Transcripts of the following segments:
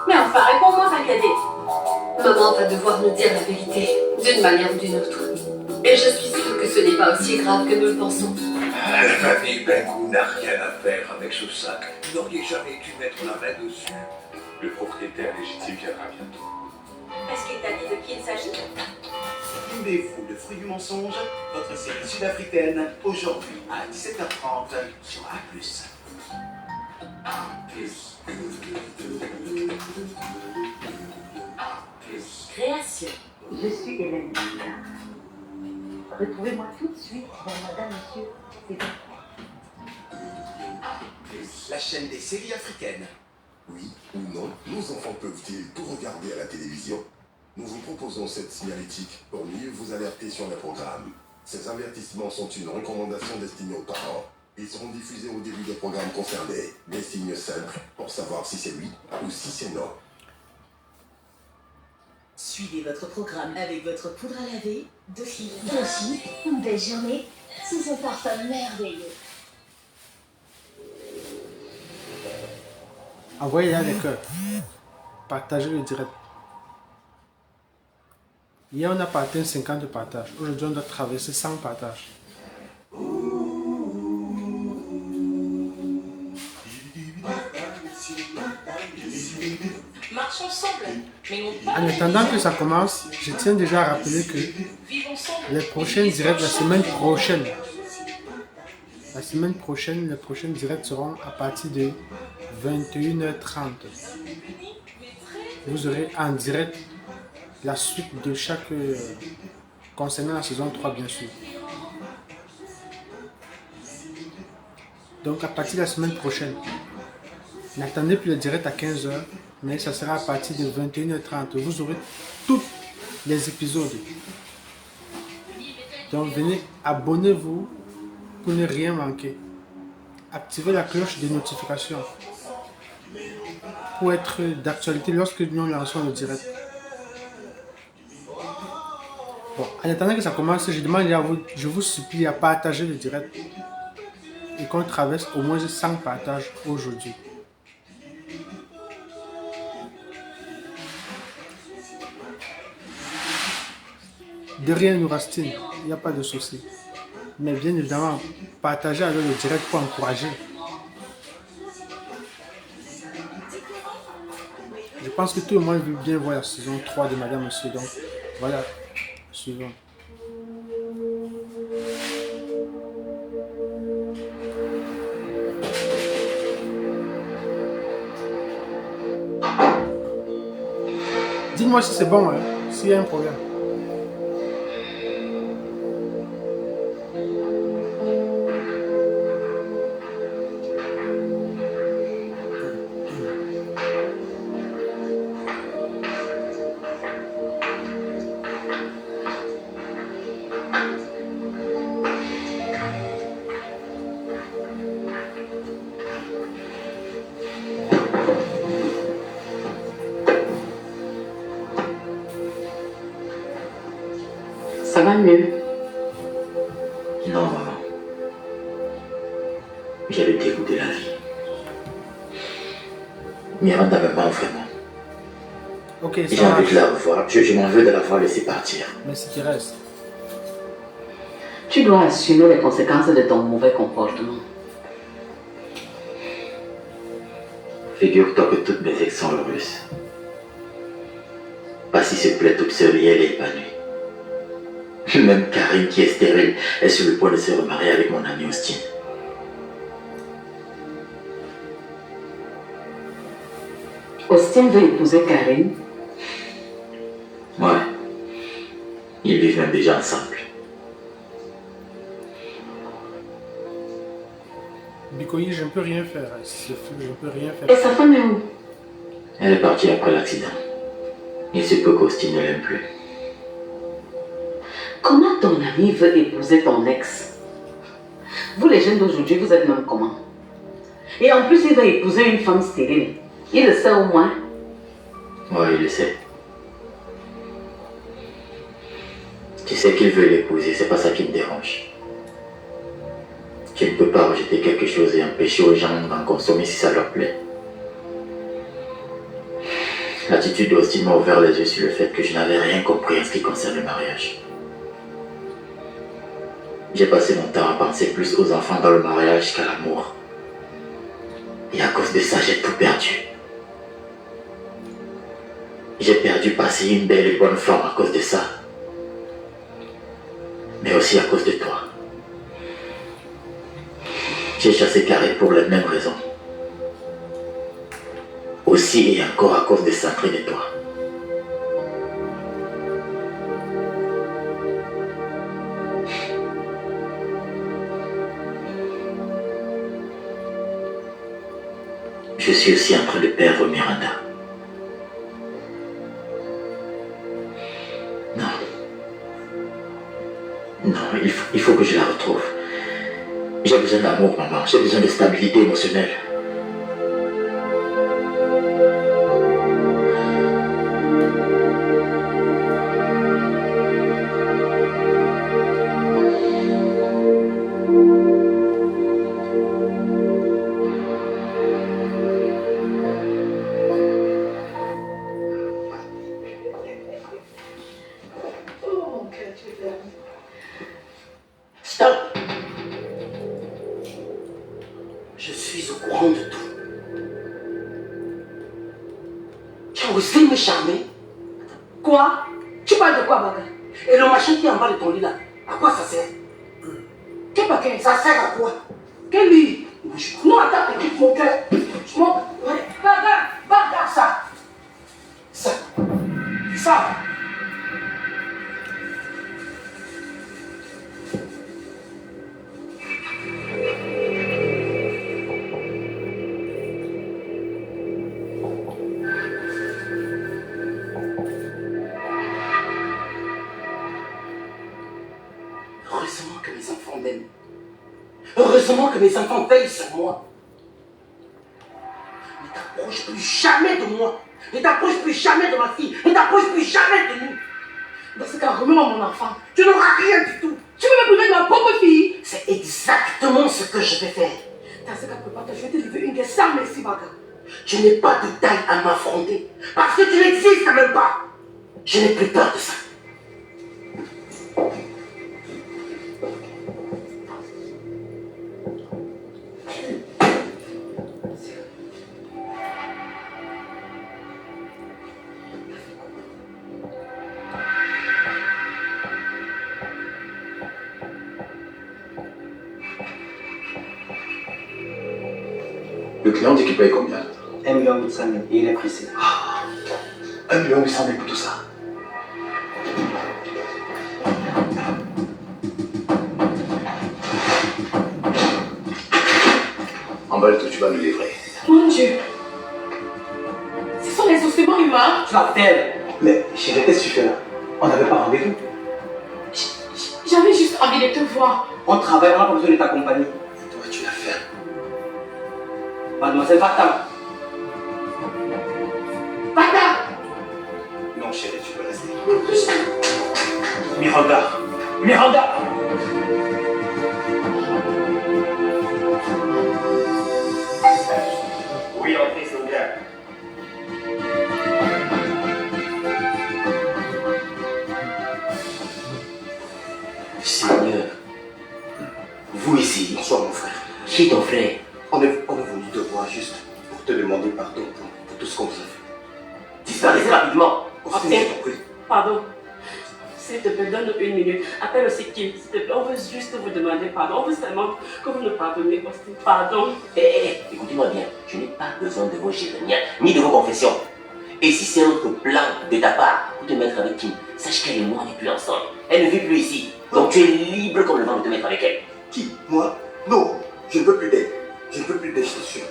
Mais enfin, réponds-moi, Fakadé. Maman va devoir nous dire la vérité, d'une manière ou d'une autre. Et je suis sûre que ce n'est pas aussi grave que nous le pensons. La famille Benkou n'a rien à faire avec ce sac. Vous n'auriez jamais dû mettre la main dessus. Le propriétaire légitime viendra bientôt. Est-ce qu'il t'a dit de qui il s'agit? Voulez-vous le fruit du mensonge? Votre série sud-africaine, aujourd'hui à 17h30 sur A+. Création. Je suis Hélène Bouchard. Retrouvez-moi tout de suite dans Madame Monsieur, c'est bon. La chaîne des séries africaines. Oui ou non, nos enfants peuvent-ils tout regarder à la télévision? Nous vous proposons cette signalétique pour mieux vous alerter sur les programmes. Ces avertissements sont une recommandation destinée aux parents. Ils seront diffusés au début des programmes concernés. Des signes simples pour savoir si c'est oui ou si c'est non. Suivez votre programme avec votre poudre à laver Doshi. Doshi, une belle journée sous un parfum merveilleux. Envoyez là les cœurs. Partagez le direct. Hier, on n'a pas atteint 50 partages. Aujourd'hui, on doit traverser 100 partages. Marche ensemble, mais non pas. En attendant que ça commence, je tiens déjà à rappeler que Vivons ensemble. les prochains directs, la semaine prochaine, les prochains directs seront à partir de 21h30. Vous aurez en direct la suite de chaque... concernant la saison 3, bien sûr. Donc à partir de la semaine prochaine, n'attendez plus le direct à 15h, mais ça sera à partir de 21h30. Vous aurez tous les épisodes. Donc venez, abonnez-vous pour ne rien manquer. Activez la cloche de notification pour être d'actualité lorsque nous lançons le direct. Bon, en attendant que ça commence, je vous supplie à partager le direct et qu'on traverse au moins 100 partages aujourd'hui. De rien nous restine, il n'y a pas de souci. Mais bien évidemment, partagez avec le direct pour encourager. Je pense que tout le monde veut bien voir la saison 3 de Madame Monsieur. Donc voilà, suivant. Dites-moi si c'est bon, hein, s'il y a un problème. Ça va mieux. Non, maman. J'ai le dégoût de la vie. Mira ne m'aime pas vraiment. Ok, ça J'ai envie de la revoir. Je m'en veux de l'avoir laissé partir. Mais si tu restes. Tu dois assumer les conséquences de ton mauvais comportement. Figure-toi que toutes mes ex sont heureuses. Passy se plaît toute seule et elle est épanouie. Même Karine, qui est stérile, est sur le point de se remarier avec mon ami Austin. Austin veut épouser Karine. Ouais. Ils vivent même déjà ensemble. Bikoyi, je ne peux rien faire. Je ne peux rien Et faire. sa femme est où? Elle est partie après l'accident. Il se peut qu'Austin ne l'aime plus. Comment ton ami veut épouser ton ex? Vous les jeunes d'aujourd'hui, vous êtes même comment? Et en plus, il va épouser une femme stérile. Il le sait au moins. Ouais, il le sait. Tu sais qu'il veut l'épouser, c'est pas ça qui me dérange. Tu ne peux pas rejeter quelque chose et empêcher aux gens d'en consommer si ça leur plaît. L'attitude d'Austin m'a ouvert les yeux sur le fait que je n'avais rien compris en ce qui concerne le mariage. J'ai passé mon temps à penser plus aux enfants dans le mariage qu'à l'amour. Et à cause de ça, j'ai tout perdu. J'ai perdu passer une belle et bonne forme à cause de ça. Mais aussi à cause de toi. J'ai chassé Carré pour les mêmes raisons. Aussi et encore à cause de Sandrine et toi. Je suis aussi en train de perdre Miranda. Non. Non, il faut que je la retrouve. J'ai besoin d'amour, maman. J'ai besoin de stabilité émotionnelle. Stop! Je suis au courant de tout. Tu as osé me charmer? Quoi? Tu parles de quoi, Baga? Et le machin qui est en bas de ton lit là, à quoi ça sert? Quel paquet? Ça sert à quoi? Quel lit? Non, attends, écoute mon cœur. Baga, ça. Heureusement que mes enfants m'aiment. Heureusement que mes enfants veillent sur moi. Ne t'approche plus jamais de moi. Ne t'approche plus jamais de ma fille. Ne t'approche plus jamais de nous. Dans ce cas, remets-moi mon enfant. Tu n'auras rien du tout. Tu veux me priver de ma propre fille? C'est exactement ce que je vais faire. Dans ce cas, prépare-toi, je vais te livrer une guerre sans merci, Baga. Tu n'es pas de taille à m'affronter. Parce que tu n'existes même pas. Je n'ai plus peur de ça. Le client dit qu'il paye combien? 1 800 000 et il est pressé. 1 800 000 pour tout ça. Emballe tout, tu vas me livrer. Mon Dieu. Ce sont les ossements humains. Tu l'appelles. Mais chérie, qu'est-ce que tu fais là? On n'avait pas rendez-vous. J'avais juste envie de te voir. On travaille, on n'a pas besoin de ta compagnie. Toi, tu l'as fait. Mademoiselle Fatam. Fatam. Non, chérie, tu peux rester. Miranda. Miranda. Oui, entrez, c'est ouvert. Seigneur, vous ici. Bonsoir, mon frère. Qui est ton frère? On est venu te voir juste pour te demander pardon pour tout ce qu'on vous a fait. Disparaissez rapidement. Austin, pardon. S'il te plaît, donne-nous 1 minute. Appelle aussi Kim, s'il te plaît. On veut juste vous demander pardon. On veut seulement que vous nous pardonnez, Austin. Pardon. Écoutez-moi bien. Je n'ai pas besoin de vos jérémiades, ni de vos confessions. Et si c'est notre plan de ta part pour te mettre avec Kim, sache qu'elle et moi, on n'est plus ensemble. Elle ne vit plus ici. Donc tu es libre comme le vent de te mettre avec elle. Qui? Moi? Non, je ne veux plus d'elle. Je ne veux plus d'elle, je t'assure.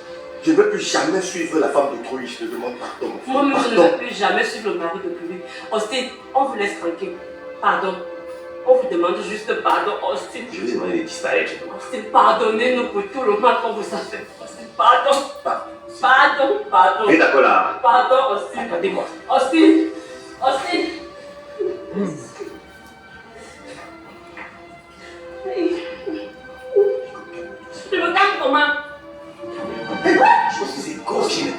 Je ne veux plus jamais suivre la femme d'autrui. Je te demande pardon. Moi-même, je ne veux plus jamais suivre le mari de Chloé. Austin, on vous laisse tranquille. Pardon. On vous demande juste pardon, Austin. Je vous ai demandé de disparaître. Austin, pardonnez-nous pour tout le mal qu'on vous a fait. Austin, pardon. Pardon. Et d'accord là. Pardon, Austin. Attendez-moi. Austin. Je me calme comment? Je pense que c'est gauche qui me dit.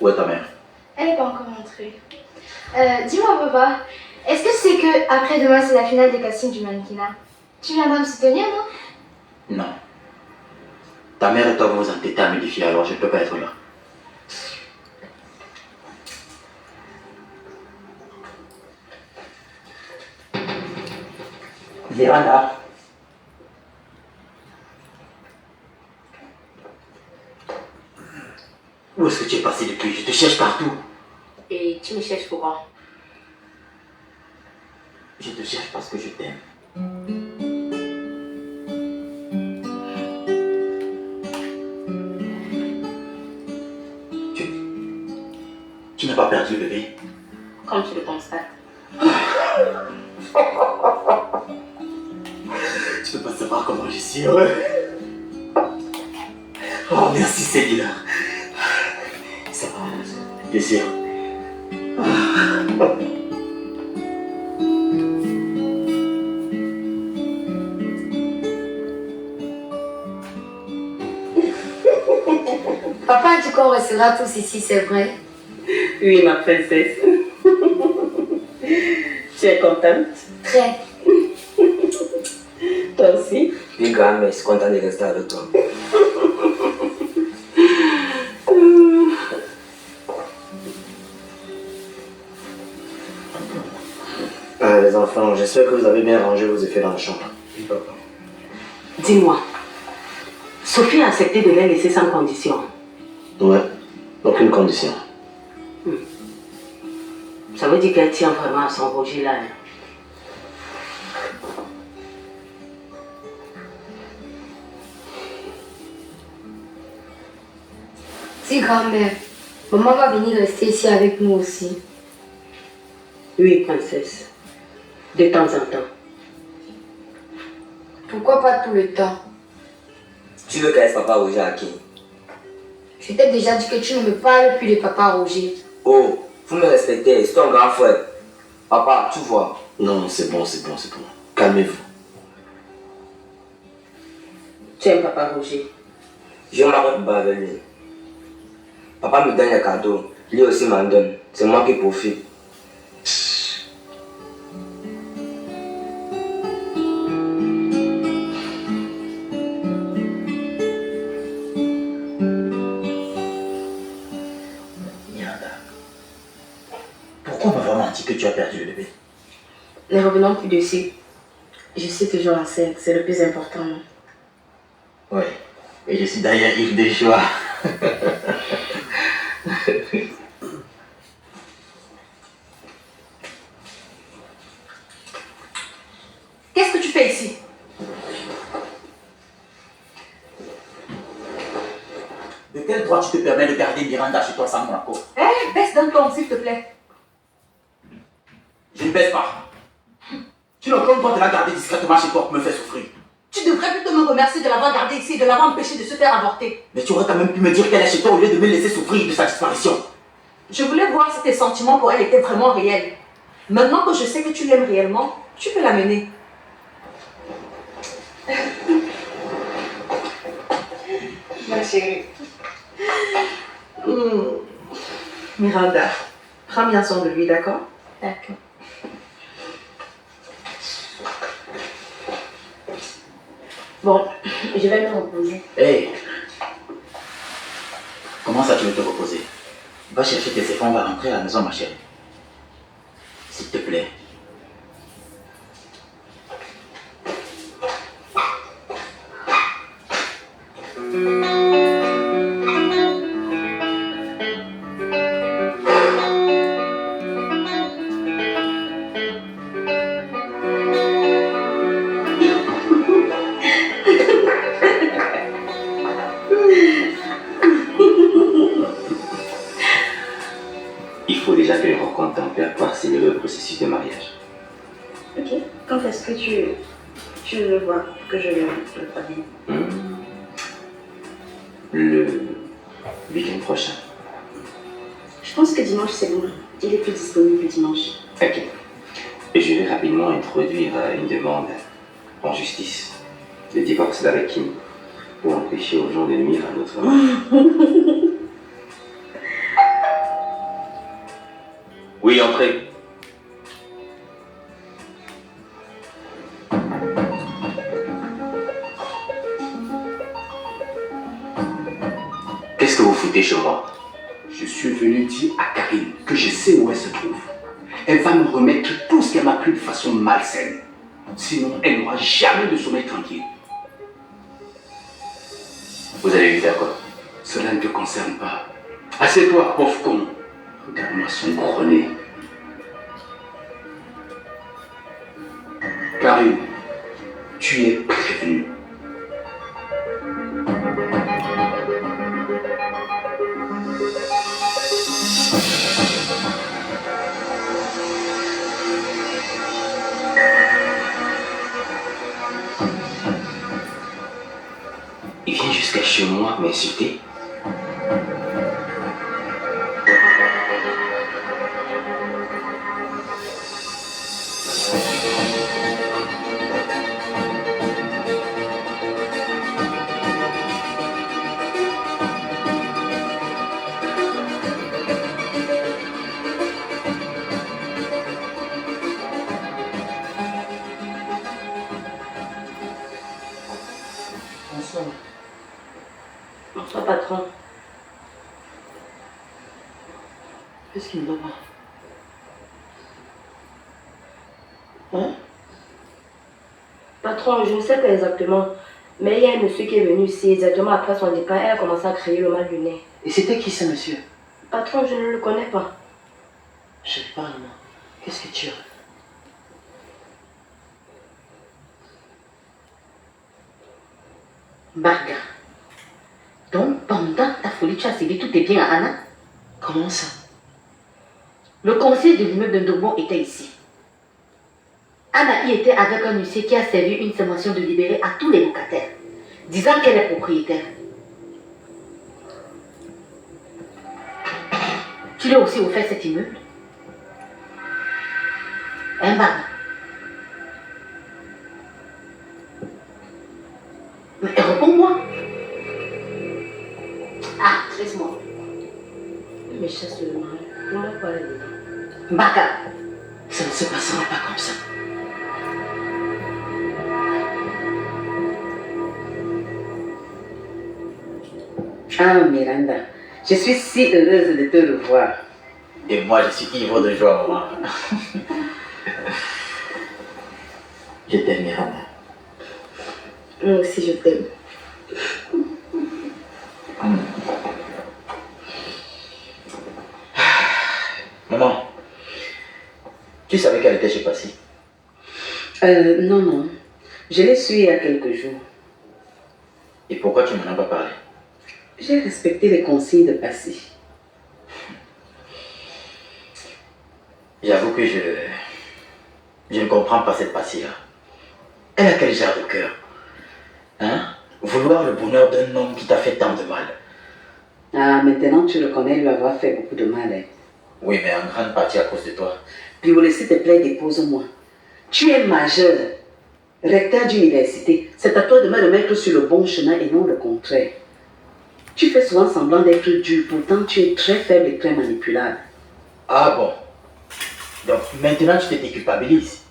Où est ta mère? Elle n'est pas encore rentrée. Dis-moi, papa, est-ce que c'est que après-demain, c'est la finale des castings du mannequinat? Tu viendras me soutenir, non? Non. Ta mère et toi vous vous entêtez à me défier, alors je ne peux pas être là. Véranda. Où est-ce que tu es passé depuis? Je te cherche partout. Et tu me cherches pourquoi? Je te cherche parce que je t'aime. Tu n'as pas perdu le bébé? Comme tu le constates. Tu peux pas savoir comment je suis heureux. Oh, merci Seigneur. Ça va, bien sûr. Papa dit qu'on restera tous ici, c'est vrai? Oui, ma princesse. Tu es contente? Très. Toi aussi? Oui, grand-mère, je suis content de rester avec toi. Les enfants, j'espère que vous avez bien rangé vos effets dans la chambre. Oui, papa. Dis-moi, Sophie a accepté de les laisser sans condition. Ouais, aucune condition. Ça veut dire qu'elle tient vraiment à son Roger là. Si, grand-mère, maman va venir rester ici avec nous aussi. Oui, princesse. De temps en temps. Pourquoi pas tout le temps? Tu veux qu'elle laisse papa Roger à qui? Je t'ai déjà dit que tu ne me parles plus de papa Roger. Oh, vous me respectez, c'est ton grand frère. Papa, tu vois. Non, c'est bon, c'est bon, c'est bon. Calmez-vous. Tu aimes papa Roger? Je m'arrête pas avec lui. Papa me donne les cadeaux, lui aussi m'en donne. C'est moi qui profite. Pourquoi on m'a vraiment dit que tu as perdu le bébé? Ne revenons plus dessus. Je suis toujours enceinte, c'est le plus important. Oui, et je suis d'ailleurs ivre de joie. Qu'est-ce que tu fais ici? De quel droit tu te permets de garder Miranda chez toi sans mon accord? Hé, baisse d'un ton, s'il te plaît. Je ne baisse pas. Tu n'as aucun droit de la garder discrètement chez toi pour me faire souffrir. Tu devrais plutôt me remercier de l'avoir gardée ici et de l'avoir empêchée de se faire avorter. Mais tu aurais quand même pu me dire qu'elle est chez toi au lieu de me laisser souffrir de sa disparition. Je voulais voir si tes sentiments pour elle étaient vraiment réels. Maintenant que je sais que tu l'aimes réellement, tu peux l'amener. Ma chérie. Miranda, prends bien soin de lui, d'accord? D'accord. Bon, je vais me reposer. Hey! Comment ça tu veux te reposer? Va chercher tes enfants, on va rentrer à la maison, ma chérie. S'il te plaît. Il faut déjà que je rencontre ton père pour accélérer le processus de mariage. Ok, quand est-ce que tu veux voir que je le prévienne? Le week-end prochain. Je pense que dimanche c'est bon. Il est plus disponible dimanche. Ok. Et je vais rapidement introduire une demande en justice de divorce d'avec Kim pour empêcher aux gens de nuire à notre mariage. Oui, entrez. Qu'est-ce que vous foutez chez moi? Je suis venu dire à Karine que je sais où elle se trouve. Elle va me remettre tout ce qu'elle m'a pris de façon malsaine. Sinon, elle n'aura jamais de sommeil tranquille. Vous allez lui faire quoi? Cela ne te concerne pas. Assieds-toi, pauvre con. Regarde-moi son gros nez. Karine, tu es prévenue. Il vient jusqu'à chez moi m'insulter. Bonsoir. Bonsoir, patron. Qu'est-ce qui ne va pas? Hein? Patron, je ne sais pas exactement. Mais il y a un monsieur qui est venu ici exactement après son départ et a commencé à crier le mal du nez. Et c'était qui ce monsieur? Patron, je ne le connais pas. Je parle, moi. Qu'est-ce que tu as? Marga, donc pendant ta folie, tu as cédé tous tes biens à Anna? Comment ça? Le conseiller de l'immeuble de Ndourbon était ici. Anna y était avec un huissier qui a servi une sommation de libérer à tous les locataires, disant qu'elle est propriétaire. Tu lui as aussi offert cet immeuble? Hein, Marga? Mais réponds-moi. Ah, laisse-moi. Mais chasse le mal. On va pas aller dedans. Marga, ça ne se passera pas comme ça. Ah, Miranda, je suis si heureuse de te revoir. Et moi, je suis ivre de joie, maman. Je t'aime, Miranda. Moi aussi, je t'aime. Maman, tu savais qu'elle était chez Passy? Non. Je l'ai su il y a quelques jours. Et pourquoi tu m'en as pas parlé? J'ai respecté les consignes de Passy. J'avoue que je ne comprends pas cette Passy-là. Elle a quel genre de cœur? Hein? Vouloir le bonheur d'un homme qui t'a fait tant de mal. Ah, maintenant tu reconnais lui avoir fait beaucoup de mal. Hein. Oui, mais en grande partie à cause de toi. Puis s'il te plaît, dépose-moi. Tu es majeur, recteur d'université. C'est à toi de me remettre sur le bon chemin et non le contraire. Tu fais souvent semblant d'être dur, pourtant tu es très faible et très manipulable. Ah bon? Donc maintenant tu te déculpabilises?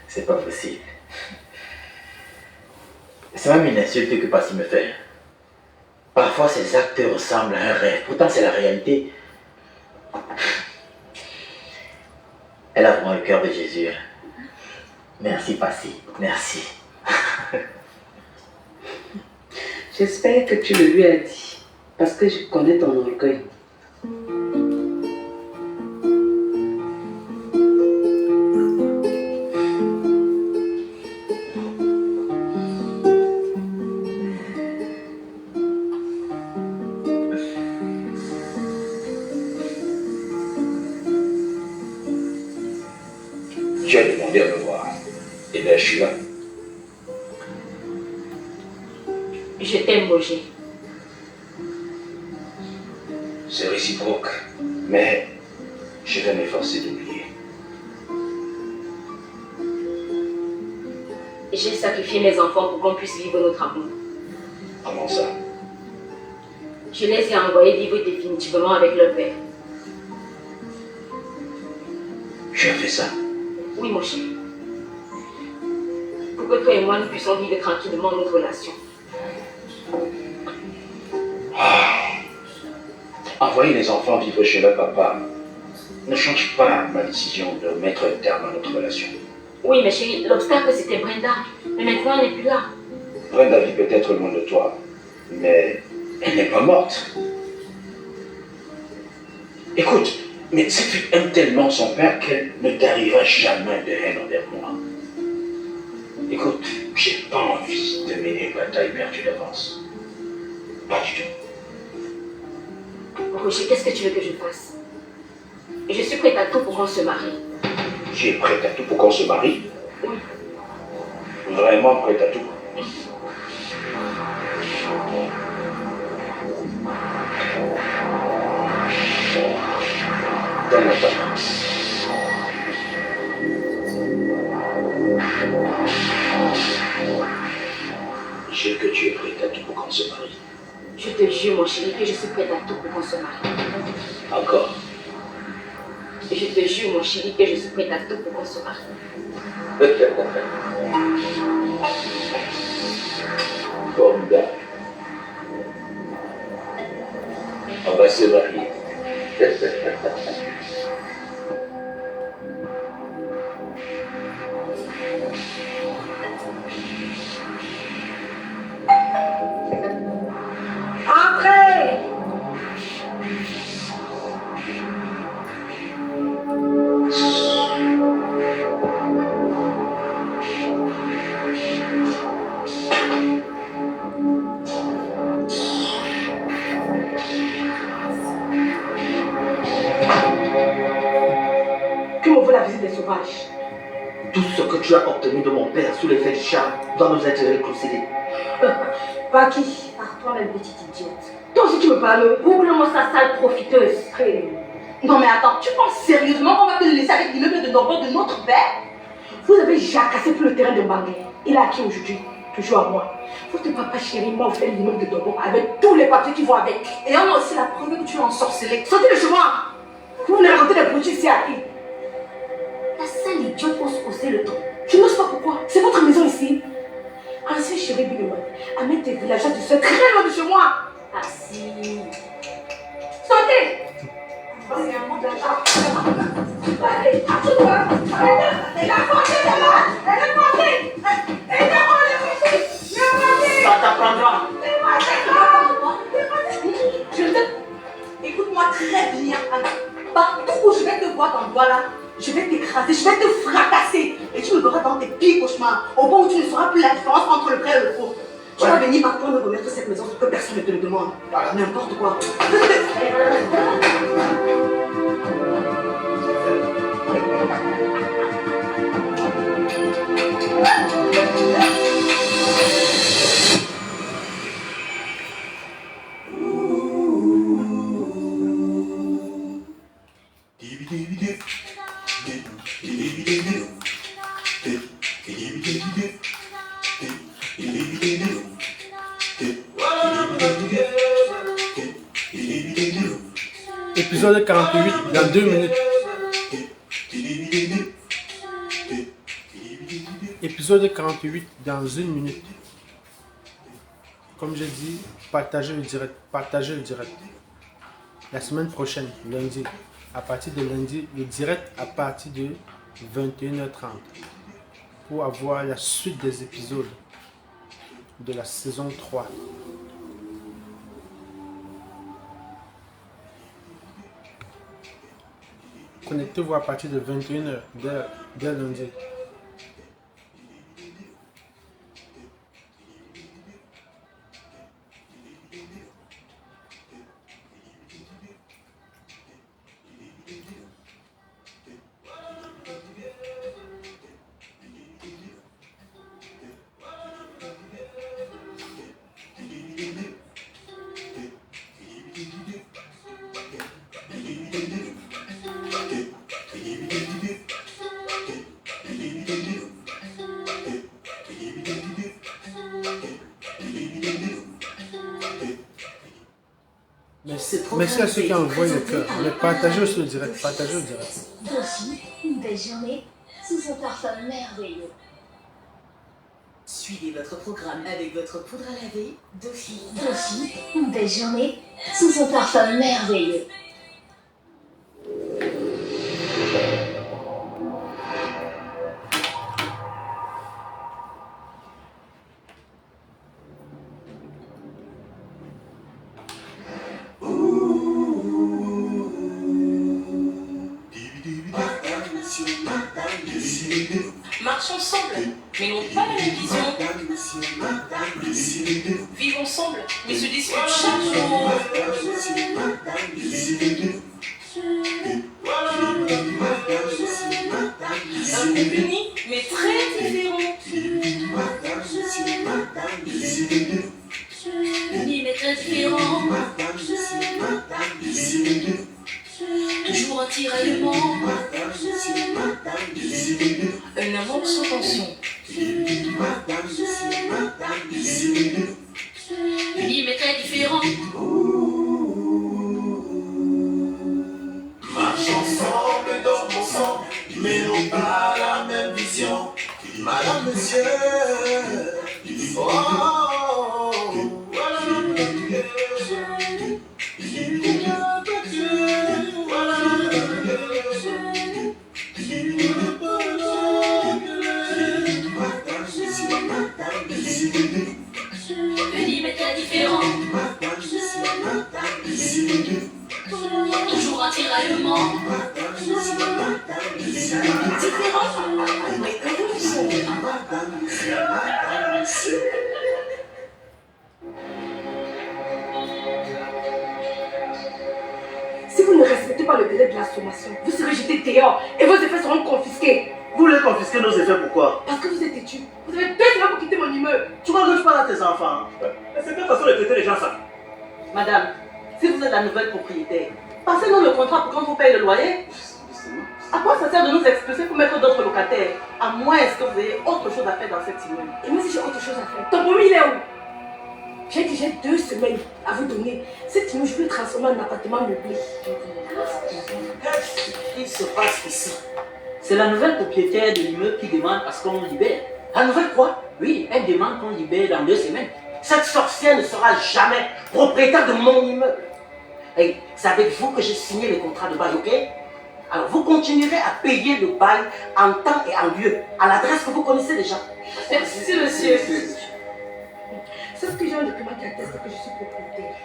C'est pas possible. C'est même une insulte que Passy me fait. Parfois ses actes ressemblent à un rêve, pourtant c'est la réalité. Elle a vraiment le cœur de Jésus. Merci Passy, merci. J'espère que tu le lui as dit, parce que je connais ton orgueil. Tu as demandé à me voir. Et bien, je suis là. Je t'aime, Roger. C'est réciproque. Mais je vais m'efforcer d'oublier. J'ai sacrifié mes enfants pour qu'on puisse vivre notre amour. Comment ça? Je les ai envoyés vivre définitivement avec leur père. tu as fait ça? Oui, mon chéri. Pour que toi et moi, nous puissions vivre tranquillement notre relation. Envoyer les enfants vivre chez leur papa ne change pas ma décision de mettre un terme à notre relation. Oui, mais chérie, l'obstacle c'était Brenda. Mais maintenant, elle n'est plus là. Brenda vit peut-être loin de toi, mais elle n'est pas morte. Écoute, mais si tu aimes tellement son père qu'elle ne t'arrivera jamais de haine envers moi. Écoute, j'ai pas envie de mener une bataille perdue d'avance. Pas du tout. Roger, qu'est-ce que tu veux que je fasse? Je suis prête à tout pour qu'on se marie. Tu es prête à tout pour qu'on se marie? Oui. Vraiment prête à tout? Donne-moi ta main. Je veux que tu es prête à tout pour qu'on se marie. Je te jure, mon chéri, que je suis prête à tout pour qu'on se marie. Encore. Je te jure, mon chéri, que je suis prête à tout pour qu'on se marie. Formidable. On va se marier. Entrez! Que me vaut la visite des sauvages? Tout ce que tu as obtenu de mon père sous l'effet du charme doit nous être réconcilié. Par qui? Par toi-même, petite idiote. Toi aussi tu me parles. Boucle-moi sa sale profiteuse. Non mais attends, tu penses sérieusement qu'on va te laisser avec l'immeuble de Dordo de notre père? Vous avez jacassé tout le terrain de Bangé. Il est à qui aujourd'hui? Toujours à moi. Votre papa chéri m'a offert l'immeuble de Dordo avec tous les papiers qui vont avec. Et on a aussi la preuve que tu es ensorcelé. Sortez de chez moi! Vous venez raconter des produits ici à qui? La sale idiote ose hausser le ton. Je n'ose pas pourquoi. C'est votre maison ici. Ancien chéri Bigouin, amène tes villageois du sol très loin de chez moi. Ah si. Sortez! C'est un monde là-bas. Allez, à-toi! Elle a porté de là! Elle a porté! Elle a porté! Ça t'apprendra! Écoute-moi très bien, Anna. Partout où je vais te voir dans le bois là, je vais t'écraser, je vais te fracasser. Et tu me verras dans tes pires cauchemars. Au point où tu ne sauras plus la différence entre le vrai et le faux. Tu vas venir par toi me remettre cette maison pour que personne ne te le demande. N'importe quoi. Épisode 48 dans 2 minutes. Épisode 48 dans 1 minute. Comme j'ai dit, partagez le direct. Partagez le direct. La semaine prochaine, lundi, à partir de lundi, le direct à partir de 21h30 pour avoir la suite des épisodes de la saison 3. Connectez-vous à partir de 21h dès lundi. Merci à ceux qui ont envoyé le cœur. Mais partagez aussi le direct. Partagez le direct. Dofi, une belle journée sous son parfum merveilleux. Suivez votre programme avec votre poudre à laver Dofi. Dofi, une belle journée sous son parfum merveilleux. Marche ensemble, mais n'ont pas la même vision. Vivent ensemble, mais se disputent chaque jour. Un couple uni, mais très différent. Uni, mais très différent. Toujours un tiraillement. Un amour sans tension. Uni, mais très différent. Marche ensemble, dorme ensemble, mais n'ont pas la même vision. Madame, monsieur, Uni, mais très différent. Toujours un tiraillement. Différent, mais heureux ensemble. Si vous ne respectez pas le délai de la sommation, vous serez jeté dehors et vos effets seront confisqués. Vous voulez confisquer nos effets, pourquoi? Parce que vous êtes têtu. Vous avez 2 semaines pour quitter mon immeuble. Tu n'engages pas là tes enfants. C'est quelle façon de traiter les gens ça? Madame, si vous êtes la nouvelle propriétaire, passez-nous le contrat pour quand vous payez le loyer. À quoi ça sert de nous expulser pour mettre d'autres locataires? À moins que vous ayez autre chose à faire dans cet immeuble. Et moi, si j'ai autre chose à faire, ton permis il est où? J'ai déjà 2 semaines à vous donner. Cet immeuble, je peux le transformer en appartement meublé. Qu'est-ce qui se passe ici? C'est la nouvelle propriétaire de l'immeuble qui demande à ce qu'on libère. La nouvelle quoi? Oui, elle demande qu'on libère dans 2 semaines. Cette sorcière ne sera jamais propriétaire de mon immeuble. Et c'est avec vous que j'ai signé les contrats de bail, ok? Alors vous continuerez à payer le bail en temps et en lieu, à l'adresse que vous connaissez déjà. Merci, monsieur. C'est ce que j'ai un document qui atteste que je suis propriétaire.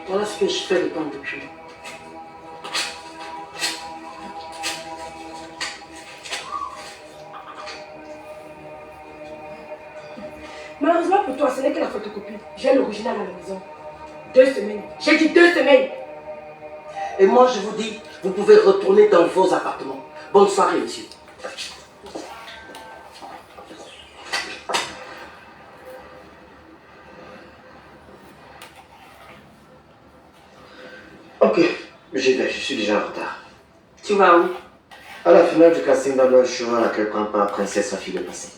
Voilà ce que je fais de ton document. Malheureusement pour toi, ce n'est que la photocopie. J'ai l'original à la maison. 2 semaines. J'ai dit 2 semaines. Et moi, je vous dis, vous pouvez retourner dans vos appartements. Bonne soirée, monsieur. Ok, j'y vais, je suis déjà en retard. Tu vas où? À la finale du casting d'Anouel Chouin, à laquelle prend part Princesse sa fille de passé.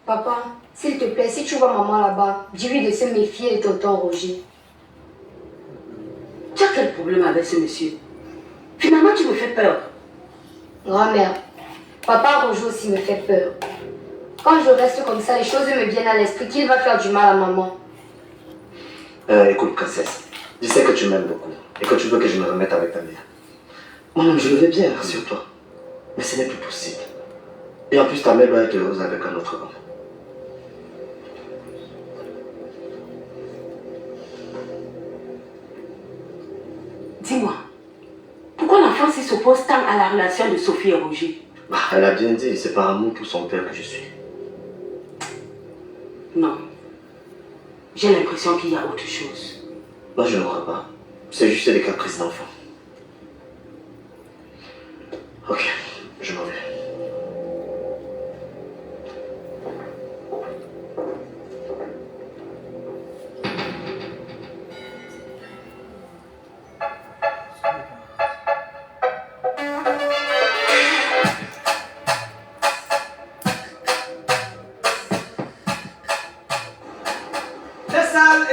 Papa, s'il te plaît, si tu vois maman là-bas, dis-lui de se méfier de tonton Roger. Tu as quel problème avec ce monsieur? Finalement, tu me fais peur. Grand-mère, papa Roger aussi me fait peur. Quand je reste comme ça, les choses me viennent à l'esprit qu'il va faire du mal à maman. Écoute, princesse, je sais que tu m'aimes beaucoup et que tu veux que je me remette avec ta mère. Moi-même, je le veux bien, rassure-toi. Mais ce n'est plus possible. Et en plus, ta mère doit être heureuse avec un autre homme. Dis-moi, pourquoi l'enfant s'oppose tant à la relation de Sophie et Roger? Elle a bien dit, c'est par amour pour son père que je suis. Non. J'ai l'impression qu'il y a autre chose. Moi, je ne crois pas. C'est juste des caprices d'enfant. Ok, je m'en vais.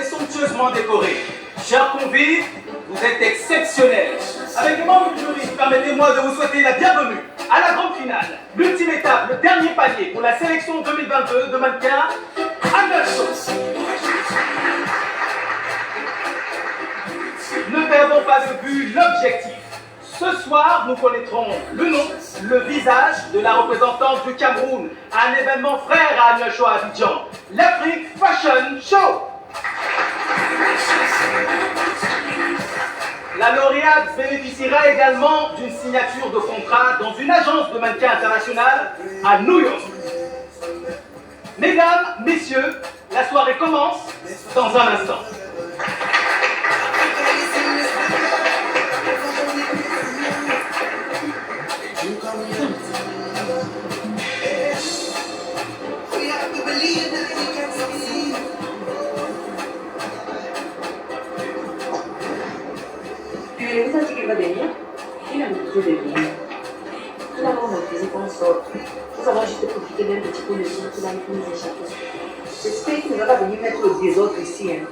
est somptueusement décoré. Chers convives, vous êtes exceptionnels. Avec les membres du jury, permettez-moi de vous souhaiter la bienvenue à la grande finale. L'ultime étape, le dernier palier pour la sélection 2022 de mannequins à 9 choses. Ne perdons pas de vue l'objectif. Ce soir, nous connaîtrons le nom, le visage de la représentante du Cameroun à un événement frère à Agnacho à Abidjan, l'Afrique Fashion Show. La lauréate bénéficiera également d'une signature de contrat dans une agence de mannequins internationale à New York. Mesdames, messieurs, la soirée commence dans un instant. Il vous a dit qu'il va venir. Il a refusé de venir. Finalement, on a refusé qu'on sorte. Nous avons juste profité d'un petit peu de temps qu'il a nous échapper. J'espère qu'il ne va pas venir mettre le désordre ici. Hein.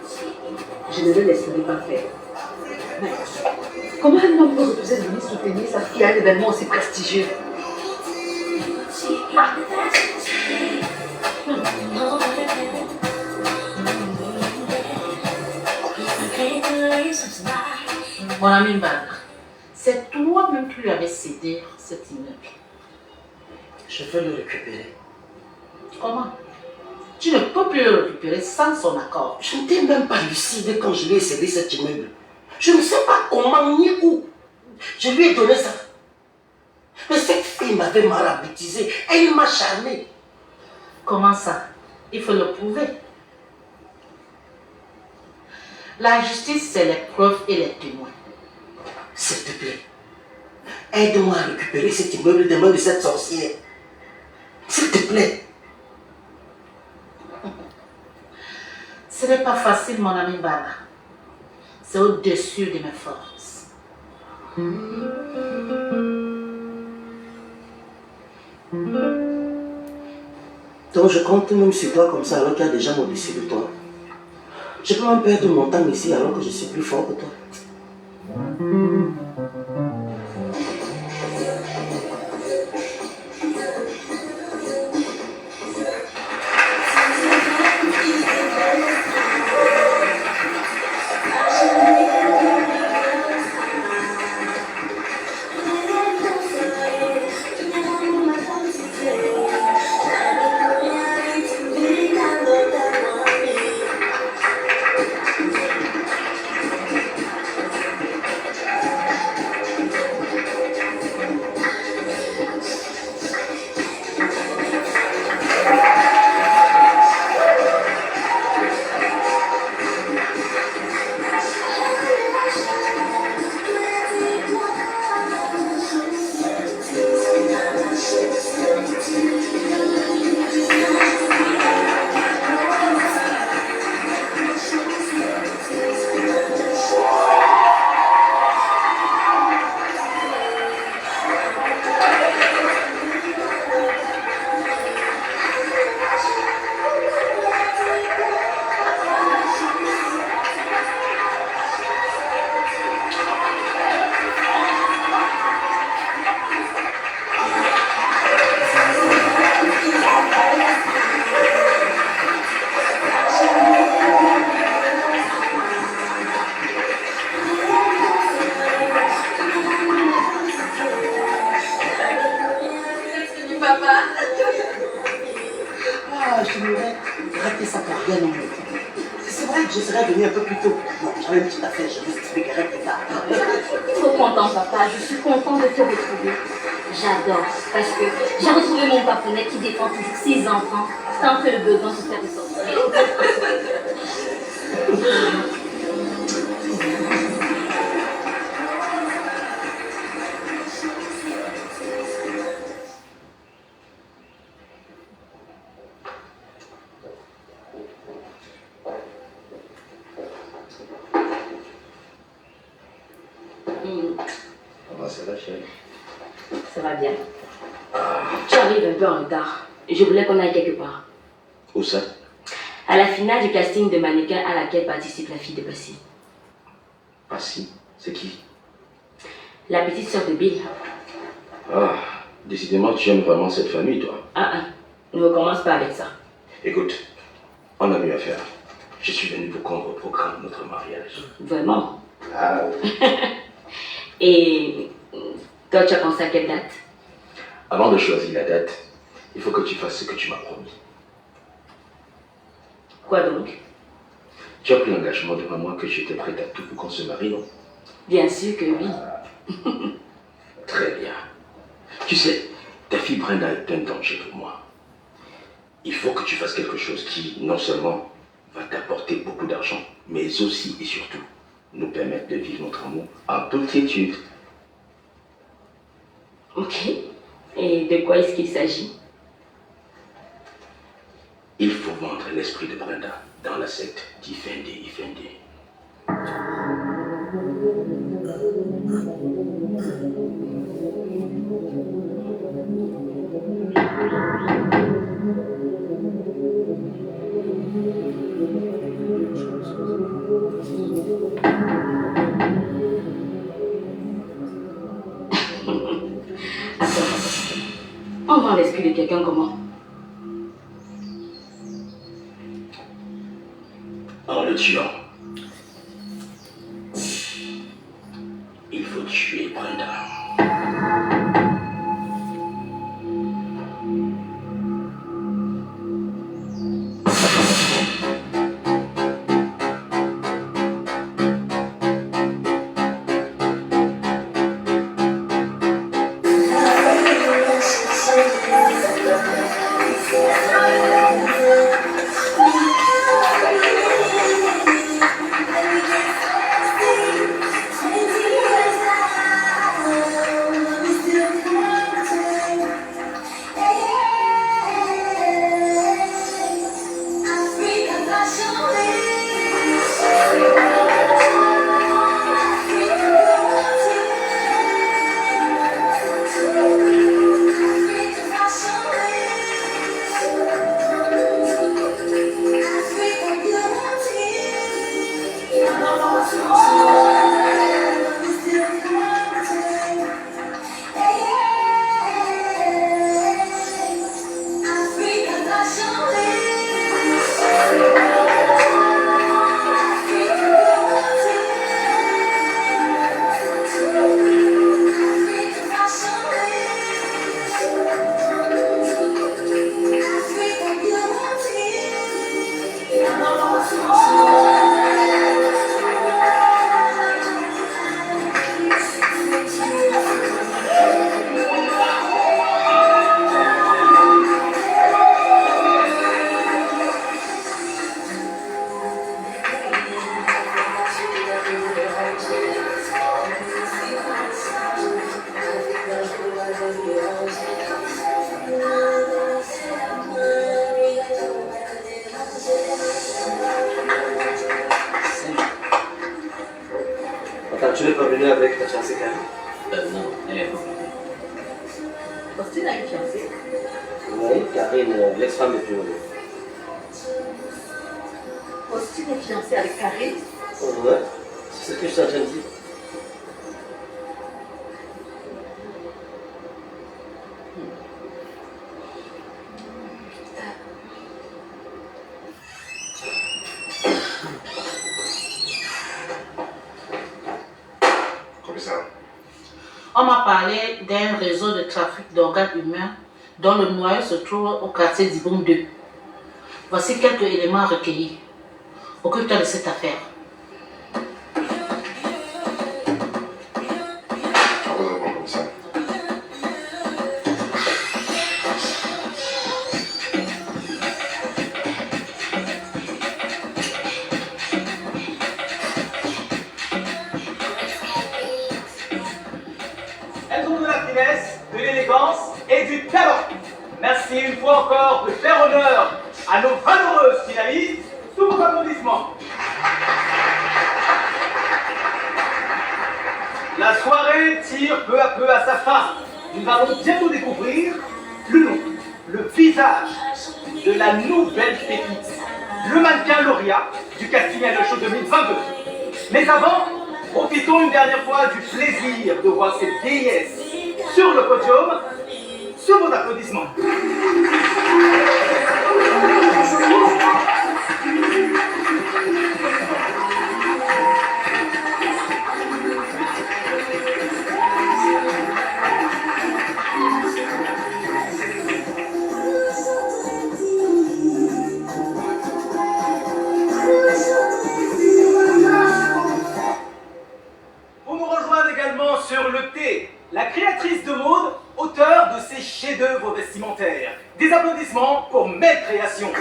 Je ne le laisserai pas faire. Mais comment un homme peut refuser de venir soutenir sa fille à un événement aussi prestigieux? Ah. Mon ami Mbana, c'est toi-même qui lui avais cédé cet immeuble. Je veux le récupérer. Comment? Tu ne peux plus le récupérer sans son accord. Je n'étais même pas lucide quand je lui ai cédé cet immeuble. Je ne sais pas comment ni où. Je lui ai donné ça. Mais cette fille m'avait maraboutisé. Elle m'a charmé. Comment ça? Il faut le prouver. La justice, c'est les preuves et les témoins. S'il te plaît, aide-moi à récupérer cet immeuble des mains de cette sorcière. S'il te plaît. Ce n'est pas facile, mon ami Bana. C'est au-dessus de mes forces. Donc je compte même sur toi comme ça alors qu'il y a des gens au-dessus de toi. Je peux même perdre mon temps ici alors que je suis plus fort que toi. J'adore, parce que j'ai retrouvé mon papounet qui défend toujours ses enfants tant que le besoin de faire des sorciers. Comment ça va, chérie? Ça va bien. Tu arrives un peu en retard. Je voulais qu'on aille quelque part. Où ça? À la finale du casting de mannequin à laquelle participe la fille de Bassi. Bassi, c'est qui? La petite sœur de Bill. Ah, décidément, tu aimes vraiment cette famille, toi. Ne recommence pas avec ça. Écoute, on a mieux à faire. Je suis venu pour qu'on reprogramme notre mariage. Vraiment? Ah. Et toi, tu as pensé à quelle date? Avant de choisir la date, il faut que tu fasses ce que tu m'as promis. Quoi donc? Tu as pris l'engagement devant moi que tu étais prête à tout pour qu'on se marie, non? Bien sûr que oui. Très bien. Tu sais, ta fille Brenda est un danger pour moi. Il faut que tu fasses quelque chose qui, non seulement va t'apporter beaucoup d'argent, mais aussi et surtout nous permettre de vivre notre amour en toute quiétude. Ok. Et de quoi est-ce qu'il s'agit? Il faut vendre l'esprit de Brenda dans la secte d'Ifende. On vend l'esprit de quelqu'un comment? En le tuant. Il faut tuer Brenda. Attends, tu n'es pas venu avec ta fiancée Karine? Non, elle est pas venue. Austin a une fiancée? Oui, Karine, l'ex-femme de Pio. Austin est fiancé avec Karine? Ouais, c'est ce que je suis en train de dire. On m'a parlé d'un réseau de trafic d'organes humains dont le noyau se trouve au quartier d'Iboum 2. Voici quelques éléments recueillis. Occupe-toi de cette affaire. Elles ont de la finesse, de l'élégance et du talent. Merci une fois encore de faire honneur à nos valeureuses finalistes. Tous vos applaudissements. La soirée tire peu à peu à sa fin. Nous allons bientôt découvrir le nom, le visage de la nouvelle pépite, le mannequin lauréat du Casting Idol Show 2022. Mais avant, profitons une dernière fois du plaisir de voir cette vieillesse sur le podium, sous vos applaudissements. Vous nous rejoignez également sur le thé, la créatrice de mode, auteure de ces chefs-d'œuvre vestimentaires. Des applaudissements pour mes créations.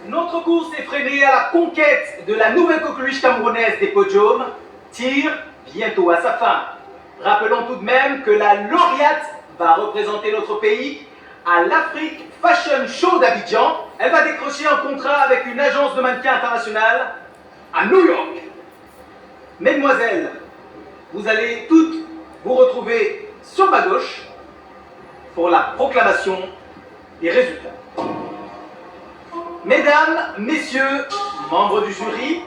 Notre course effrénée à la conquête de la nouvelle coqueluche camerounaise des podiums tire bientôt à sa fin. Rappelons tout de même que la lauréate va représenter notre pays à l'Afrique Fashion Show d'Abidjan. Elle va décrocher un contrat avec une agence de mannequins internationale à New York. Mesdemoiselles, vous allez toutes vous retrouver sur ma gauche pour la proclamation des résultats. Mesdames, messieurs, membres du jury,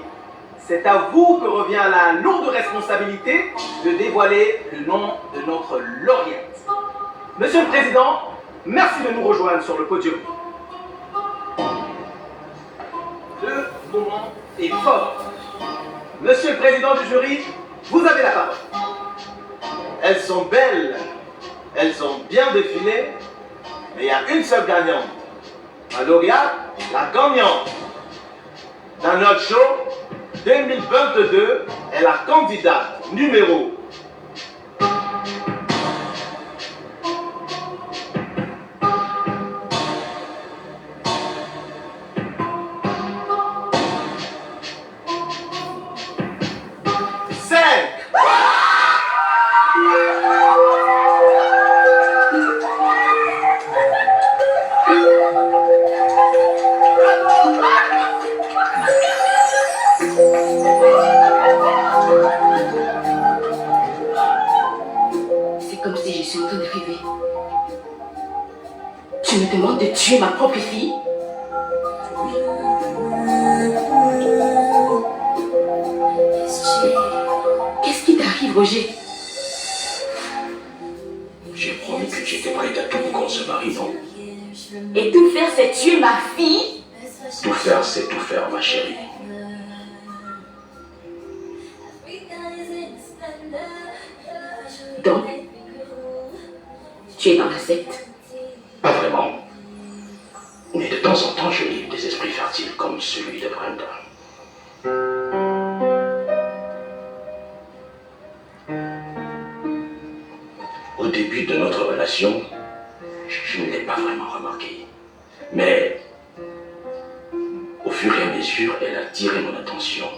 c'est à vous que revient la lourde responsabilité de dévoiler le nom de notre lauréate. Monsieur le Président, merci de nous rejoindre sur le podium. Le moment est fort. Monsieur le Président du jury, vous avez la parole. Elles sont belles, elles ont bien défilé, mais il y a une seule gagnante. La lauréate, la gagnante. Dans notre show 2022, est la candidate numéro 5. C'est comme si je suis en train de rêver. Tu me demandes de tuer ma propre fille? Qu'est-ce qui t'arrive, Roger? J'ai promis que j'étais prête à tout pour qu'on se marie, non? Et tout faire, c'est tuer ma fille? Tout faire, c'est tout faire, ma chérie. Donc, tu es dans la secte? Pas vraiment. Mais de temps en temps, je livre des esprits fertiles comme celui de Brenda. Au début de notre relation, je ne l'ai pas vraiment remarqué. Mais au fur et à mesure, elle a attiré mon attention.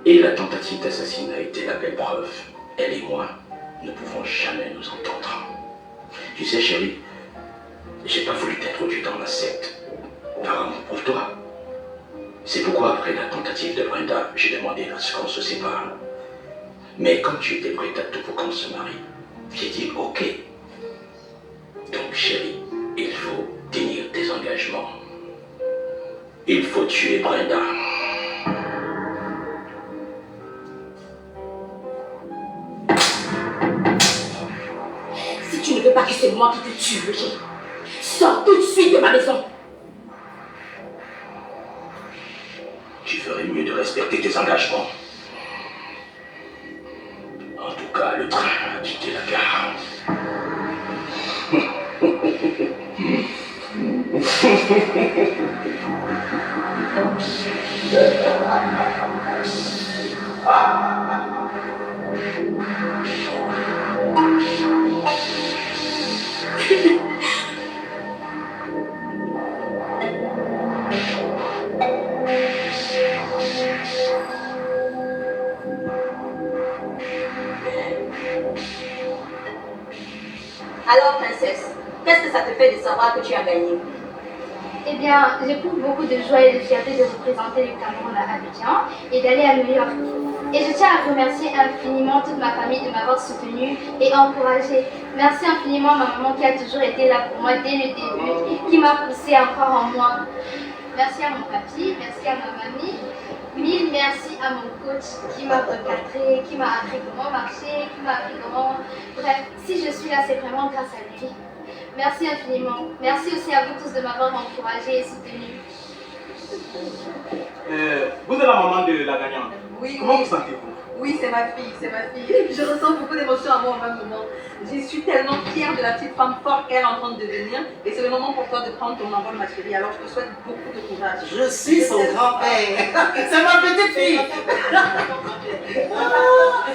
Et la tentative d'assassinat était la belle preuve. Elle et moi ne pouvons jamais nous entendre. Tu sais, chérie, j'ai pas voulu t'introduire dans la secte par amour pour toi. C'est pourquoi, après la tentative de Brenda, j'ai demandé à ce qu'on se sépare. Mais comme tu étais prête à tout pour qu'on se marie, j'ai dit ok. Donc, chérie, il faut tenir tes engagements. Il faut tuer Brenda. Si tu ne veux pas que c'est moi qui te tue, Roger, sors tout de suite de ma maison. Tu ferais mieux de respecter tes engagements. En tout cas, le train a quitté la gare. Alors, princesse, qu'est-ce que ça te fait de savoir que tu as gagné? Eh bien, j'éprouve beaucoup de joie et de fierté de représenter le Cameroun à Abidjan et d'aller à New York. Et je tiens à remercier infiniment toute ma famille de m'avoir soutenue et encouragée. Merci infiniment ma maman qui a toujours été là pour moi dès le début, qui m'a poussée à croire en moi. Merci à mon papy, merci à ma mamie. Mille merci à mon coach qui m'a recadré, qui m'a appris comment marcher, qui m'a appris comment... Bref, si je suis là, c'est vraiment grâce à lui. Merci infiniment. Merci aussi à vous tous de m'avoir encouragé et soutenu. Vous êtes la maman de la gagnante. Oui. Comment vous sentez-vous? Oui, c'est ma fille, c'est ma fille. Je ressens beaucoup d'émotions à moi au même moment. Je suis tellement fière de la petite femme forte qu'elle est en train de devenir. Et c'est le moment pour toi de prendre ton envol, ma chérie. Alors je te souhaite beaucoup de courage. Je suis son grand-père. C'est ma petite fille.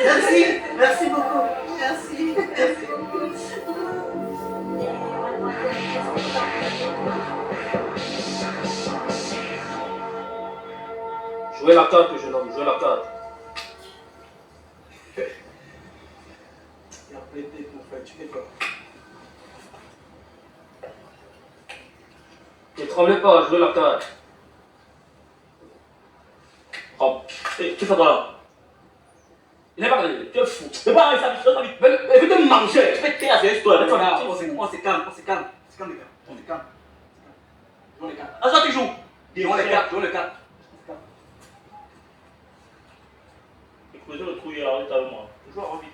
Merci, merci beaucoup. Merci. Jouez la carte, jeune homme, jouez la carte. Ne tremblez pas, jouez la carte. Oh, tu fais quoi là? Il n'est pas gagné, tu es fou. C'est pas ça, mais tu te manger. Tu fais taire cette histoire. On se calme, on se calme. On se calme, les gars. On se calme. On se calme. À ça, tu joues. Jouons les cartes, jouons les cartes. Écoutez le trou, il est avec moi. Joue en vite.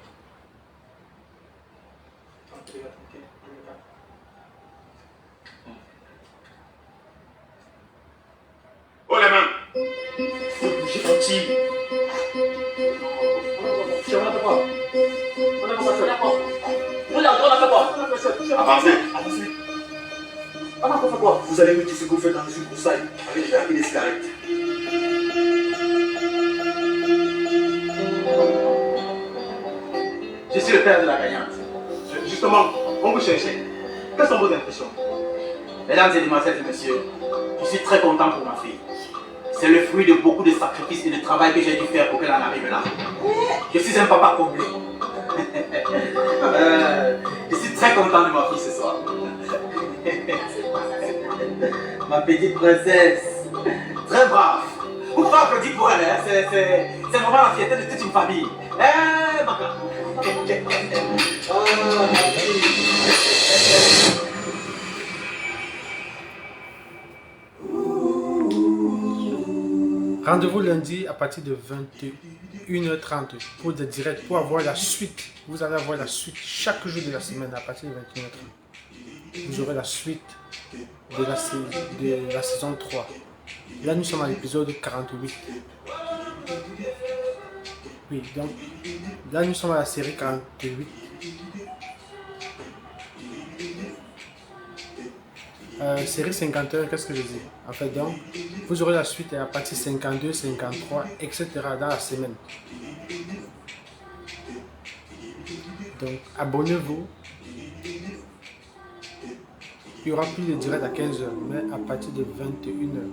Tranquille, tranquille. Oh les mains. J'ai gentil. On n'a pas. On n'a pas. Avancez. On n'a pas fait quoi? Vous allez me dire ce que vous faites dans une broussaille avec des cigarettes. Je suis le père de la gagnante. Justement, on vous cherchait. Quelles sont vos impressions? Mesdames et demoiselles et messieurs, je suis très content pour ma fille. C'est le fruit de beaucoup de sacrifices et de travail que j'ai dû faire pour qu'elle en arrive là. Je suis un papa comblé. Je suis très content de ma fille ce soir. Ma petite princesse, très brave. Vous pouvez applaudir pour elle, hein? C'est vraiment la fierté de toute une famille. Eh, ma grande. Oh, ma fille. Rendez-vous lundi à partir de 21h30 pour des directs, pour avoir la suite. Vous allez avoir la suite chaque jour de la semaine à partir de 21h30. Vous aurez la suite de la saison 3. Là, nous sommes à l'épisode 48. Oui, donc là, nous sommes à la série 48. Série 51, qu'est-ce que je dis? En fait, donc, vous aurez la suite à partir 52, 53, etc. dans la semaine. Donc, abonnez-vous. Il n'y aura plus de direct à 15h, mais à partir de 21h.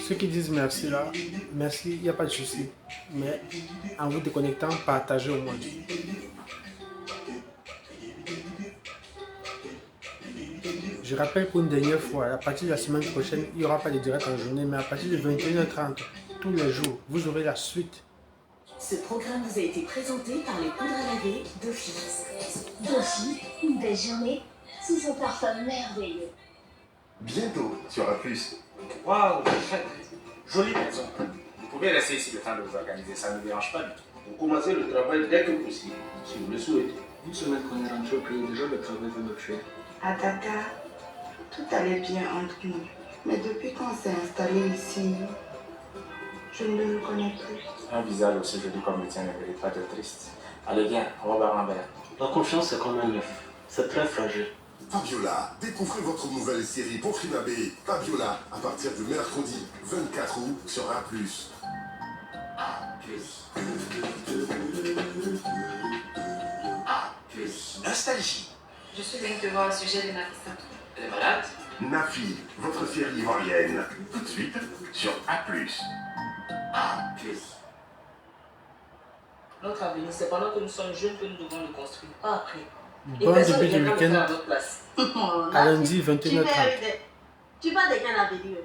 Ceux qui disent merci là, merci, il n'y a pas de souci. Mais en vous déconnectant, partagez au moins. Je rappelle pour une dernière fois, à partir de la semaine prochaine, il n'y aura pas de direct en journée, mais à partir de 21h30, tous les jours, vous aurez la suite. Ce programme vous a été présenté par les poudres à laver Dofi. Dofi, une belle journée, sous son parfum merveilleux. Bientôt sur Plus. Waouh, jolie maison. Vous pouvez rester ici le temps de vous organiser, ça ne me dérange pas du tout. Vous commencez le travail dès que possible, si vous le souhaitez. Une semaine qu'on est rentré au pays, déjà le travail va me faire. À Dakar, tout allait bien entre nous. Mais depuis qu'on s'est installé ici, je ne le reconnais plus. Un visage aussi joli comme le tien ne mérite pas de triste. Allez, viens, on va boire un verre. La confiance, c'est comme un œuf. C'est très fragile. Fabiola, découvrez votre nouvelle série pour Finabe, Fabiola, à partir du mercredi 24 août sur A+. Nostalgie. Je suis venue te voir au sujet de Nafisa. Elle est malade? Nafi, votre série ivoirienne, tout de suite sur A+. Notre avenir, c'est pendant que nous sommes jeunes que nous devons le construire, pas après. Et Bon personne début ne de viendra le faire week-end. à notre place. À lundi 21h30. Tu parles de quel avenir?